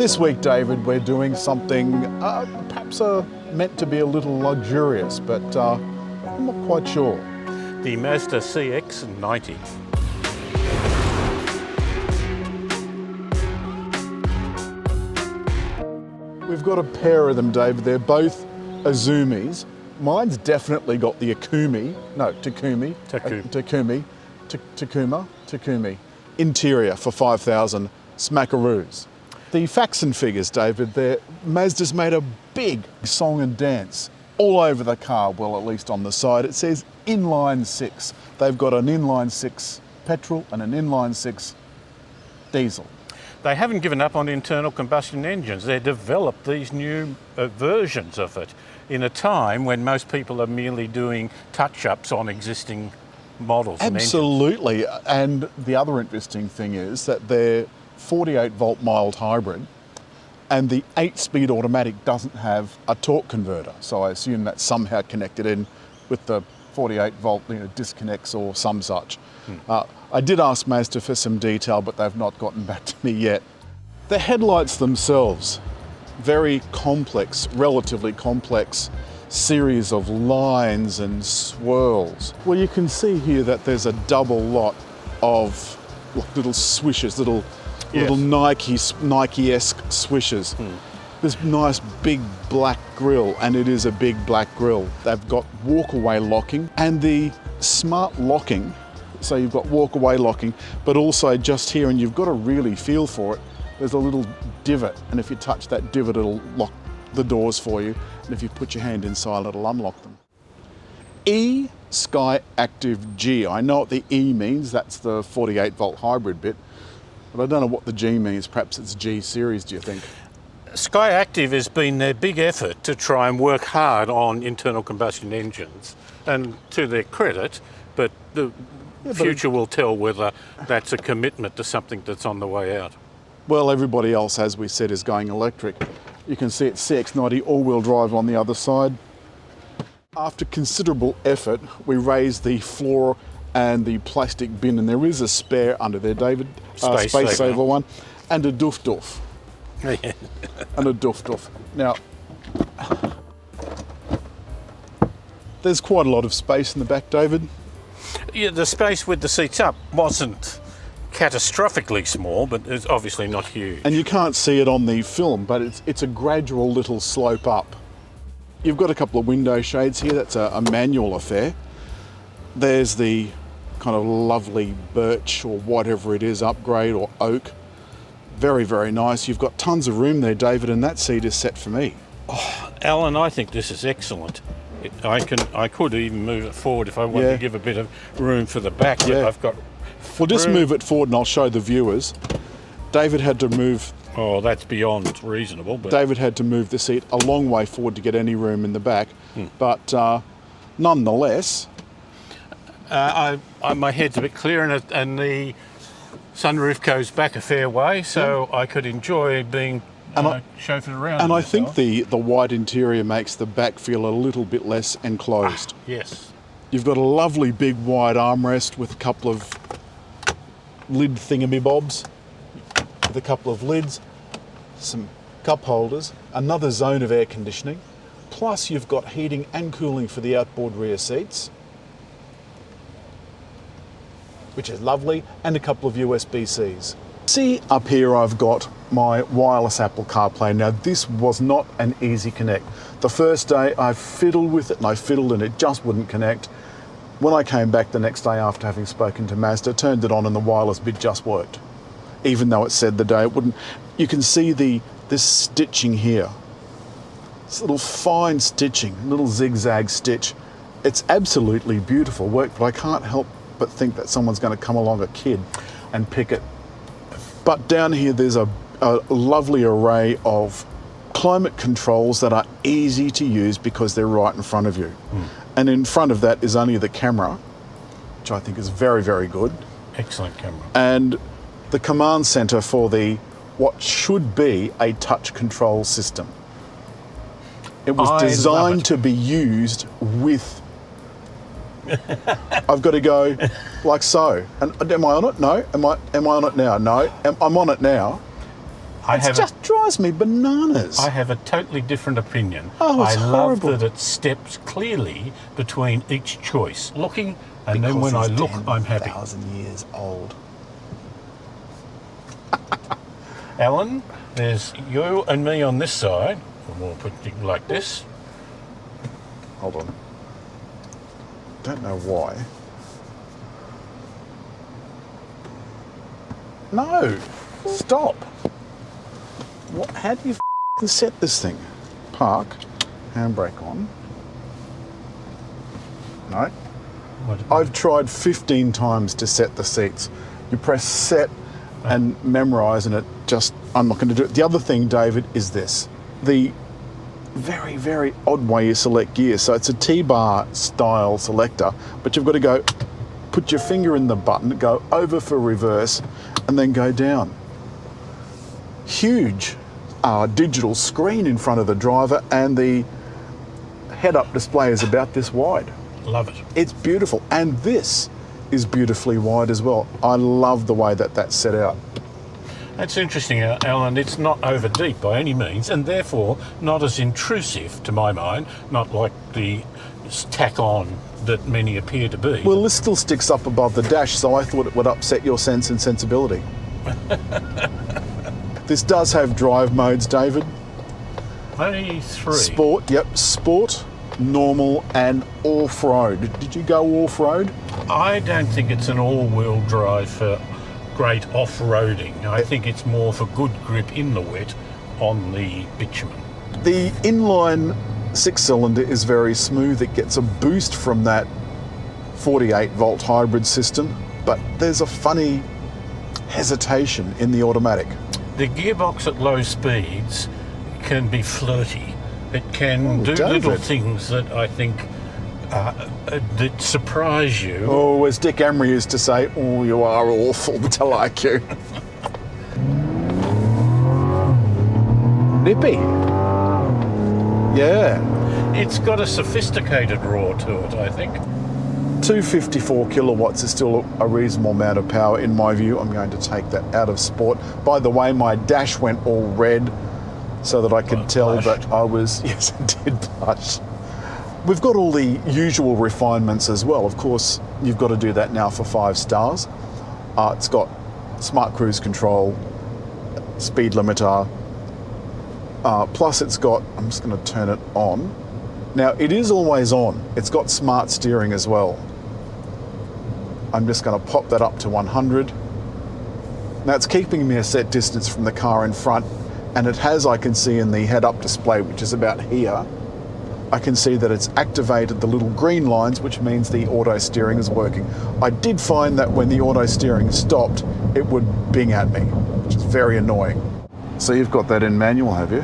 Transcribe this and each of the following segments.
This week, David, we're doing something perhaps meant to be a little luxurious, but I'm not quite sure. The Mazda CX-90. We've got a pair of them, David. They're both Azumis. Mine's definitely got the Takumi interior for 5,000 smackaroos. The facts and figures, David, Mazda's made a big song and dance all over the car, well, at least on the side. It says inline six. They've got an inline six petrol and an inline six diesel. They haven't given up on internal combustion engines. They've developed these new versions of it in a time when most people are merely doing touch-ups on existing models. Absolutely. And the other interesting thing is that they're 48 volt mild hybrid, and the 8-speed automatic doesn't have a torque converter. So I assume that's somehow connected in with the 48 volt disconnects or some such. I did ask Mazda for some detail, but they've not gotten back to me yet. The headlights themselves, very complex, relatively complex series of lines and swirls. Well, you can see here that there's a double lot of little swishes, little Nike-esque swishes. This nice big black grille, and it is a big black grille. They've got walk-away locking and the smart locking. So you've got walk-away locking, but also just here, and you've got to really feel for it, there's a little divot, and if you touch that divot, it'll lock the doors for you, and if you put your hand inside, it'll unlock them. Skyactiv G. I know what the E means, that's the 48 volt hybrid bit, but I don't know what the G means. Perhaps it's G series, do you think? Skyactiv has been their big effort to try and work hard on internal combustion engines, and to their credit, but the future will tell whether that's a commitment to something that's on the way out. Well, everybody else, as we said, is going electric. You can see it's CX-90 all-wheel drive on the other side. After considerable effort, we raised the floor and the plastic bin, and there is a spare under there, David. Space saver one, and a doof. And a doof. Now, there's quite a lot of space in the back, David. Yeah, the space with the seats up wasn't catastrophically small, but it's obviously not huge. And you can't see it on the film, but it's a gradual little slope up. You've got a couple of window shades here. That's a manual affair. There's the kind of lovely birch or whatever it is, upgrade or oak. Very, very nice. You've got tons of room there, David, and that seat is set for me. Oh, Alan, I think this is excellent. I could even move it forward if I wanted to give a bit of room for the back. But I've got. Well, just move it forward, and I'll show the viewers. David had to move. Oh, that's beyond reasonable. But David had to move the seat a long way forward to get any room in the back, but nonetheless, my head's a bit clear, and the sunroof goes back a fair way, so I could enjoy being chauffeured around. And I think the white interior makes the back feel a little bit less enclosed. Yes. You've got a lovely big wide armrest with a couple of lid thingamybobs, with a couple of lids, some cup holders, another zone of air conditioning, plus you've got heating and cooling for the outboard rear seats, which is lovely, and a couple of USB-Cs. See, up here I've got my wireless Apple CarPlay. Now, this was not an easy connect. The first day I fiddled with it and it just wouldn't connect. When I came back the next day after having spoken to Mazda, turned it on and the wireless bit just worked, even though it said the day it wouldn't. You can see this stitching here. This little fine stitching, little zigzag stitch. It's absolutely beautiful work, but I can't help but think that someone's going to come along, a kid, and pick it. But down here there's a lovely array of climate controls that are easy to use because they're right in front of you. And in front of that is only the camera, which I think is very, very good. Excellent camera. And the command center for what should be a touch control system. It was designed to be used with. I've got to go like so. And am I on it? No. Am I on it now? No. I'm on it now. It just drives me bananas. I have a totally different opinion. Oh, it's I love horrible. that it steps clearly between each choice. Looking, and then when I Because look, it's I'm happy. 10,000 years old. Alan, there's you and me on this side. We'll put it like this. Hold on. Don't know why. No! Stop! What? How do you set this thing? Park. Handbrake on. No. I've tried 15 times to set the seats. You press set and memorise and I'm not going to do it. The other thing, David, is this. The very, very odd way you select gears. So it's a T-bar style selector, but you've got to go, put your finger in the button, go over for reverse, and then go down. Huge digital screen in front of the driver, and the head-up display is about this wide. Love it. It's beautiful, and this is beautifully wide as well. I love the way that that's set out. That's interesting, Alan. It's not over deep by any means, and therefore not as intrusive to my mind, not like the tack on that many appear to be. Well, this still sticks up above the dash, so I thought it would upset your sense and sensibility. This does have drive modes, David. Only 3. Sport, yep, sport, normal, and off-road. Did you go off-road? I don't think it's an all-wheel drive for great off-roading. I think it's more for good grip in the wet on the bitumen. The inline 6-cylinder is very smooth. It gets a boost from that 48-volt hybrid system, but there's a funny hesitation in the automatic. The gearbox at low speeds can be flirty. It can do David. little things that I think that surprise you. Oh, as Dick Emery used to say, oh, you are awful to like you. Nippy. Yeah. It's got a sophisticated roar to it, I think. 254 kilowatts is still a reasonable amount of power in my view. I'm going to take that out of sport. By the way, my dash went all red so that I could tell blushed. that I was, yes, it did blush. We've got all the usual refinements as well. Of course, you've got to do that now for 5 stars. It's got smart cruise control, speed limiter, plus it's got, I'm just going to turn it on. Now, it is always on. It's got smart steering as well. I'm just going to pop that up to 100. Now, it's keeping me a set distance from the car in front, and it has, I can see in the head-up display, which is about here, I can see that it's activated the little green lines, which means the auto steering is working. I did find that when the auto steering stopped, it would bing at me, which is very annoying. So you've got that in manual, have you?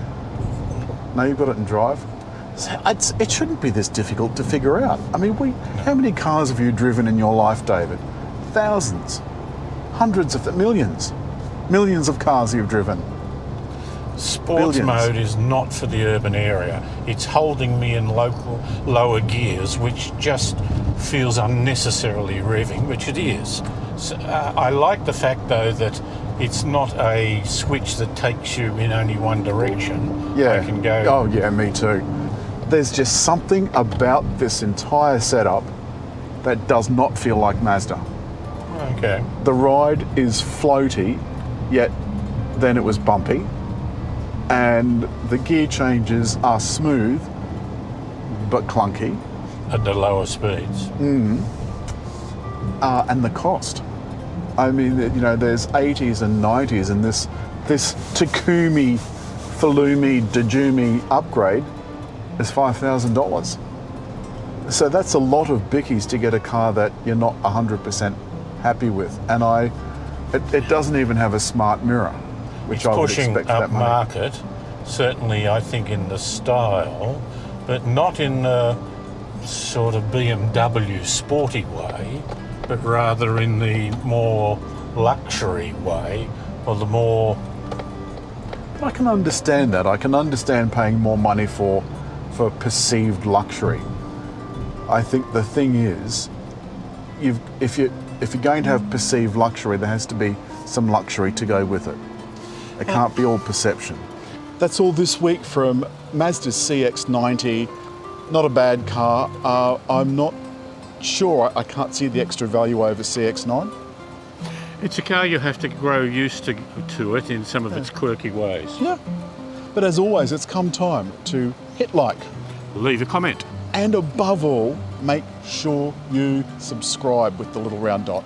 No, you've got it in drive? It shouldn't be this difficult to figure out. I mean, how many cars have you driven in your life, David? Thousands, hundreds of millions. Millions of cars you've driven. Sports Billions. mode is not for the urban area. It's holding me in lower gears, which just feels unnecessarily revving, which it is. So, I like the fact, though, that it's not a switch that takes you in only one direction. Yeah. I can go. Oh, yeah, me too. There's just something about this entire setup that does not feel like Mazda. Okay. The ride is floaty, yet then it was bumpy. And the gear changes are smooth, but clunky. At the lower speeds. And the cost. I mean, you know, there's 80s and 90s, and this Takumi, Falumi, Dajumi upgrade is $5,000. So that's a lot of bickies to get a car that you're not 100% happy with. And it doesn't even have a smart mirror, which I would Pushing expect for up that money. market, certainly I think in the style, but not in the sort of BMW sporty way, but rather in the more luxury way, or the more... I can understand that. I can understand paying more money for perceived luxury. I think the thing is, if you're going to have perceived luxury, there has to be some luxury to go with it. It can't be all perception. That's all this week from Mazda's CX-90. Not a bad car. I'm not sure, I can't see the extra value over CX-9. It's a car you have to grow used to it in some of its quirky ways. Yeah. But as always, it's come time to hit like. Leave a comment. And above all, make sure you subscribe with the little round dot.